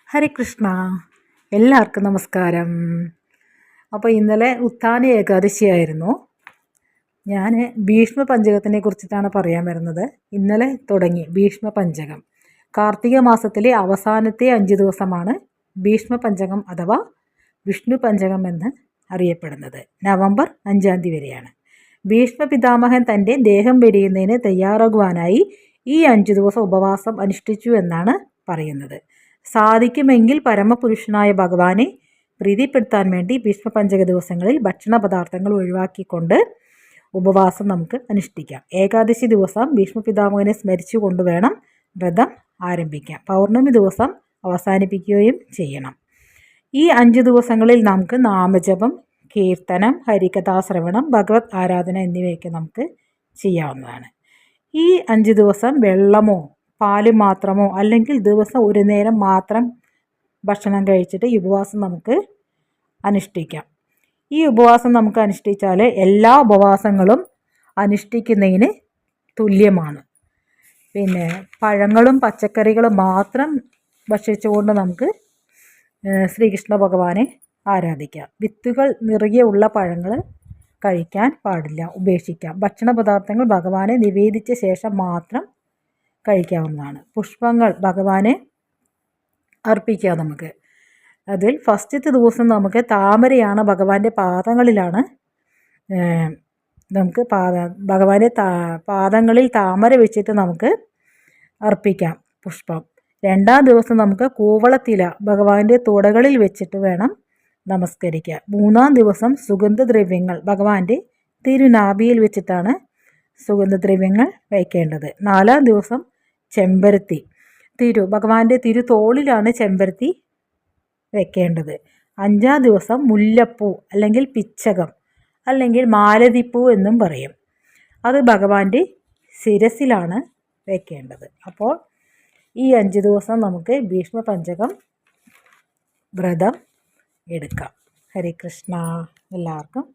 ഹരികൃഷ്ണ, എല്ലാവർക്കും നമസ്കാരം. അപ്പോൾ ഇന്നലെ ഉത്ഥാന ഏകാദശിയായിരുന്നു. ഞാൻ ഭീഷ്മ പഞ്ചകത്തിനെ കുറിച്ചിട്ടാണ് പറയാൻ വരുന്നത്. ഇന്നലെ തുടങ്ങി ഭീഷ്മ പഞ്ചകം. കാർത്തിക മാസത്തിലെ അവസാനത്തെ 5 ദിവസമാണ് ഭീഷ്മ പഞ്ചകം അഥവാ വിഷ്ണു പഞ്ചകം എന്ന് അറിയപ്പെടുന്നത്. നവംബർ 5 വരെയാണ്. ഭീഷ്മ പിതാമഹൻ തൻ്റെ ദേഹം വെടിയുന്നതിന് തയ്യാറാകുവാനായി ഈ 5 ദിവസം ഉപവാസം അനുഷ്ഠിച്ചു എന്നാണ് പറയുന്നത്. സാധിക്കുമെങ്കിൽ പരമപുരുഷനായ ഭഗവാനെ പ്രീതിപ്പെടുത്താൻ വേണ്ടി ഭീഷ്മപഞ്ചക ദിവസങ്ങളിൽ ഭക്ഷണ പദാർത്ഥങ്ങൾ ഒഴിവാക്കിക്കൊണ്ട് ഉപവാസം നമുക്ക് അനുഷ്ഠിക്കാം. ഏകാദശി ദിവസം ഭീഷ്മപിതാമഹനെ സ്മരിച്ചു കൊണ്ടുവേണം വ്രതം ആരംഭിക്കാം. പൗർണമി ദിവസം അവസാനിപ്പിക്കുകയും ചെയ്യണം. ഈ 5 ദിവസങ്ങളിൽ നമുക്ക് നാമജപം, കീർത്തനം, ഹരികഥാശ്രവണം, ഭഗവത് ആരാധന എന്നിവയൊക്കെ നമുക്ക് ചെയ്യാവുന്നതാണ്. ഈ 5 ദിവസം വെള്ളമോ പാല് മാത്രമോ അല്ലെങ്കിൽ ദിവസം ഒരു നേരം മാത്രം ഭക്ഷണം കഴിച്ചിട്ട് ഈ ഉപവാസം നമുക്ക് അനുഷ്ഠിക്കാം. ഈ ഉപവാസം നമുക്ക് അനുഷ്ഠിച്ചാൽ എല്ലാ ഉപവാസങ്ങളും അനുഷ്ഠിക്കുന്നതിന് തുല്യമാണ്. പിന്നെ പഴങ്ങളും പച്ചക്കറികളും മാത്രം ഭക്ഷിച്ചുകൊണ്ട് നമുക്ക് ശ്രീകൃഷ്ണ ഭഗവാനെ ആരാധിക്കാം. വിത്തുകൾ നിറയെ ഉള്ള പഴങ്ങൾ കഴിക്കാൻ പാടില്ല, ഉപേക്ഷിക്കാം. ഭക്ഷണ പദാർത്ഥങ്ങൾ ഭഗവാനെ നിവേദിച്ച ശേഷം മാത്രം കഴിക്കാവുന്നതാണ്. പുഷ്പങ്ങൾ ഭഗവാനെ അർപ്പിക്കാം നമുക്ക്. അതിൽ ഫസ്റ്റത്തെ ദിവസം നമുക്ക് താമരയാണ് ഭഗവാന്റെ പാദങ്ങളിലാണ് നമുക്ക് ഭഗവാന്റെ പാദങ്ങളിൽ താമര വെച്ചിട്ട് നമുക്ക് അർപ്പിക്കാം പുഷ്പം. 2-ാം ദിവസം നമുക്ക് കൂവളത്തില ഭഗവാന്റെ തുടകളിൽ വെച്ചിട്ട് വേണം നമസ്കരിക്കുക. 3-ാം ദിവസം സുഗന്ധദ്രവ്യങ്ങൾ ഭഗവാന്റെ തിരുനാഭിയിൽ വെച്ചിട്ടാണ് സുഗന്ധദ്രവ്യങ്ങൾ വയ്ക്കേണ്ടത്. 4-ാം ദിവസം ചെമ്പരത്തി ഭഗവാന്റെ തിരുതോളിലാണ് ചെമ്പരത്തി വെക്കേണ്ടത്. 5-ാം ദിവസം മുല്ലപ്പൂ അല്ലെങ്കിൽ പിച്ചകം അല്ലെങ്കിൽ മാലതിപ്പൂ എന്നും പറയും. അത് ഭഗവാന്റെ ശിരസിലാണ് വെക്കേണ്ടത്. അപ്പോൾ ഈ 5 ദിവസം നമുക്ക് ഭീഷ്മ പഞ്ചകം വ്രതം എടുക്കാം. ഹരേ കൃഷ്ണ. എല്ലാവർക്കും